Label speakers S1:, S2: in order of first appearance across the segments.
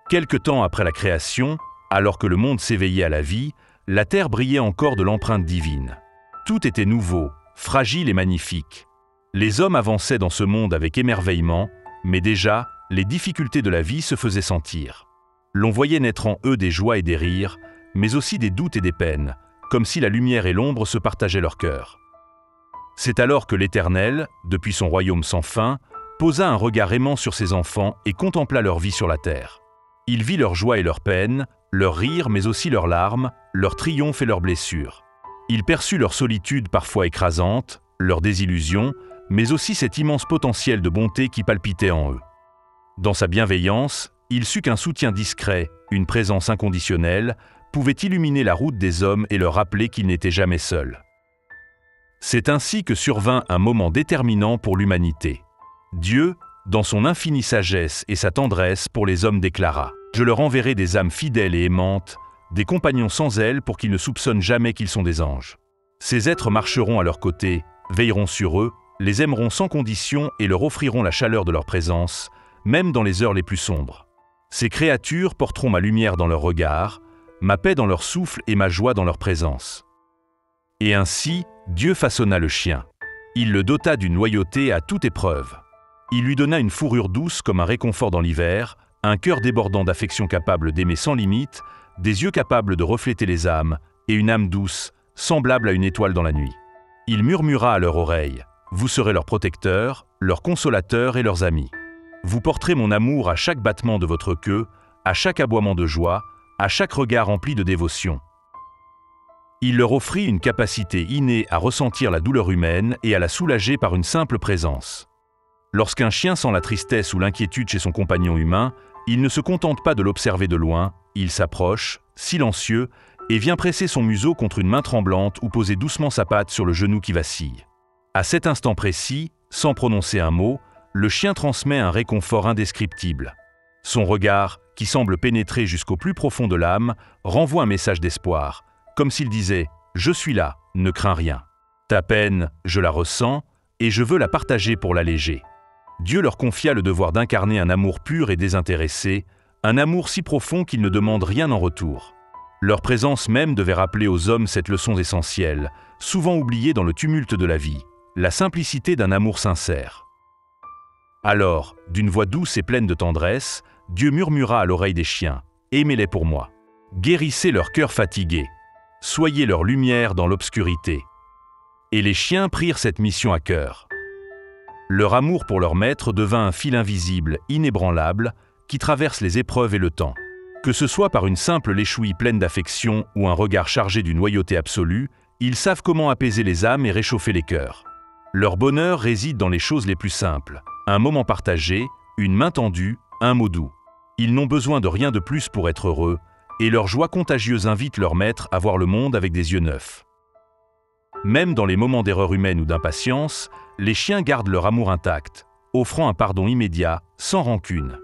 S1: Quelque temps après la création, alors que le monde s'éveillait à la vie, la terre brillait encore de l'empreinte divine. Tout était nouveau, fragile et magnifique. Les hommes avançaient dans ce monde avec émerveillement, mais déjà, les difficultés de la vie se faisaient sentir. L'on voyait naître en eux des joies et des rires, mais aussi des doutes et des peines, comme si la lumière et l'ombre se partageaient leur cœur. C'est alors que l'Éternel, depuis son royaume sans fin, posa un regard aimant sur ses enfants et contempla leur vie sur la terre. Il vit leur joie et leur peine, leurs rires mais aussi leurs larmes, leurs triomphes et leurs blessures. Il perçut leur solitude parfois écrasante, leurs désillusions, mais aussi cet immense potentiel de bonté qui palpitait en eux. Dans sa bienveillance, il sut qu'un soutien discret, une présence inconditionnelle, pouvait illuminer la route des hommes et leur rappeler qu'ils n'étaient jamais seuls. C'est ainsi que survint un moment déterminant pour l'humanité. Dieu, dans son infinie sagesse et sa tendresse pour les hommes, déclara « Je leur enverrai des âmes fidèles et aimantes, des compagnons sans ailes pour qu'ils ne soupçonnent jamais qu'ils sont des anges. Ces êtres marcheront à leur côté, veilleront sur eux, les aimeront sans condition et leur offriront la chaleur de leur présence, même dans les heures les plus sombres. Ces créatures porteront ma lumière dans leur regard, ma paix dans leur souffle et ma joie dans leur présence. » Et ainsi, Dieu façonna le chien. Il le dota d'une loyauté à toute épreuve. Il lui donna une fourrure douce comme un réconfort dans l'hiver, un cœur débordant d'affection capable d'aimer sans limite, des yeux capables de refléter les âmes, et une âme douce, semblable à une étoile dans la nuit. Il murmura à leur oreille « Vous serez leurs protecteurs, leurs consolateurs et leurs amis. Vous porterez mon amour à chaque battement de votre queue, à chaque aboiement de joie, à chaque regard rempli de dévotion. » Il leur offrit une capacité innée à ressentir la douleur humaine et à la soulager par une simple présence. Lorsqu'un chien sent la tristesse ou l'inquiétude chez son compagnon humain, il ne se contente pas de l'observer de loin, il s'approche, silencieux, et vient presser son museau contre une main tremblante ou poser doucement sa patte sur le genou qui vacille. À cet instant précis, sans prononcer un mot, le chien transmet un réconfort indescriptible. Son regard, qui semble pénétrer jusqu'au plus profond de l'âme, renvoie un message d'espoir, comme s'il disait « Je suis là, ne crains rien. Ta peine, je la ressens, et je veux la partager pour l'alléger. » Dieu leur confia le devoir d'incarner un amour pur et désintéressé, un amour si profond qu'il ne demande rien en retour. Leur présence même devait rappeler aux hommes cette leçon essentielle, souvent oubliée dans le tumulte de la vie, la simplicité d'un amour sincère. Alors, d'une voix douce et pleine de tendresse, Dieu murmura à l'oreille des chiens « Aimez-les pour moi. Guérissez leur cœur fatigué. Soyez leur lumière dans l'obscurité. » Et les chiens prirent cette mission à cœur. Leur amour pour leur maître devint un fil invisible, inébranlable, qui traverse les épreuves et le temps. Que ce soit par une simple léchouille pleine d'affection ou un regard chargé d'une loyauté absolue, ils savent comment apaiser les âmes et réchauffer les cœurs. Leur bonheur réside dans les choses les plus simples. Un moment partagé, une main tendue, un mot doux. Ils n'ont besoin de rien de plus pour être heureux, et leur joie contagieuse invite leur maître à voir le monde avec des yeux neufs. Même dans les moments d'erreur humaine ou d'impatience, les chiens gardent leur amour intact, offrant un pardon immédiat, sans rancune.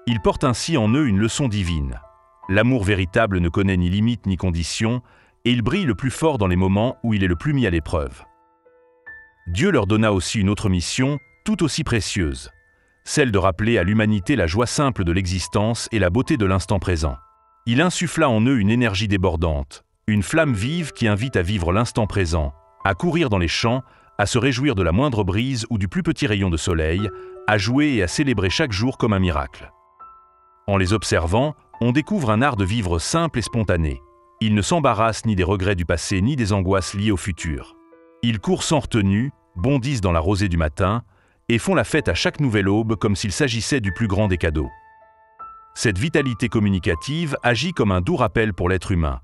S1: Ils portent ainsi en eux une leçon divine. L'amour véritable ne connaît ni limite ni condition, et il brille le plus fort dans les moments où il est le plus mis à l'épreuve. Dieu leur donna aussi une autre mission, tout aussi précieuse, celle de rappeler à l'humanité la joie simple de l'existence et la beauté de l'instant présent. Il insuffla en eux une énergie débordante, une flamme vive qui invite à vivre l'instant présent, à courir dans les champs, à se réjouir de la moindre brise ou du plus petit rayon de soleil, à jouer et à célébrer chaque jour comme un miracle. En les observant, on découvre un art de vivre simple et spontané. Ils ne s'embarrassent ni des regrets du passé ni des angoisses liées au futur. Ils courent sans retenue, bondissent dans la rosée du matin et font la fête à chaque nouvelle aube comme s'il s'agissait du plus grand des cadeaux. Cette vitalité communicative agit comme un doux rappel pour l'être humain.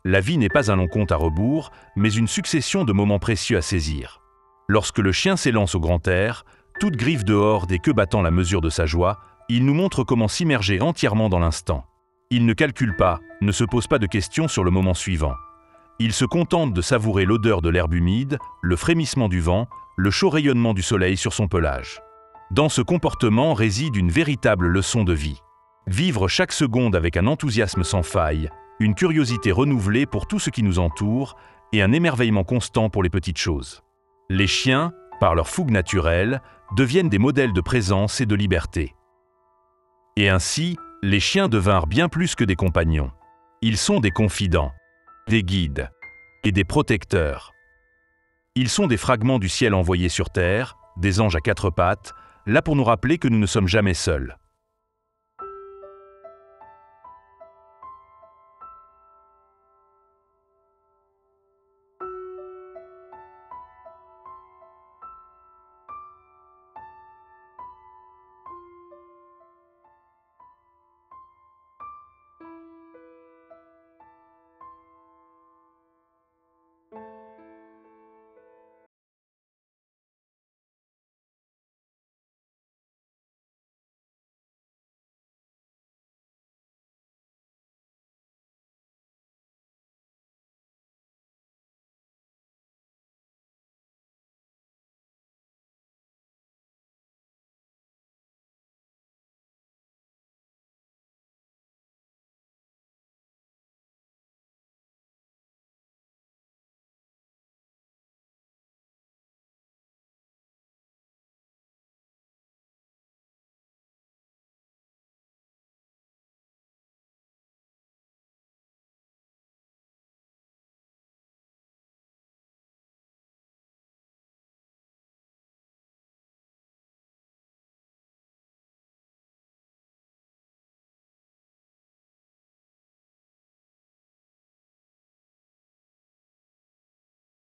S1: La vie n'est pas un long compte à rebours, mais une succession de moments précieux à saisir. Lorsque le chien s'élance au grand air, toute griffe dehors des queues battant la mesure de sa joie, il nous montre comment s'immerger entièrement dans l'instant. Il ne calcule pas, ne se pose pas de questions sur le moment suivant. Il se contente de savourer l'odeur de l'herbe humide, le frémissement du vent, le chaud rayonnement du soleil sur son pelage. Dans ce comportement réside une véritable leçon de vie. Vivre chaque seconde avec un enthousiasme sans faille, une curiosité renouvelée pour tout ce qui nous entoure et un émerveillement constant pour les petites choses. Les chiens, par leur fougue naturelle, deviennent des modèles de présence et de liberté. Et ainsi, Les chiens devinrent bien plus que des compagnons. Ils sont des confidents, des guides et des protecteurs. Ils sont des fragments du ciel envoyés sur terre, des anges à quatre pattes, là pour nous rappeler que nous ne sommes jamais seuls.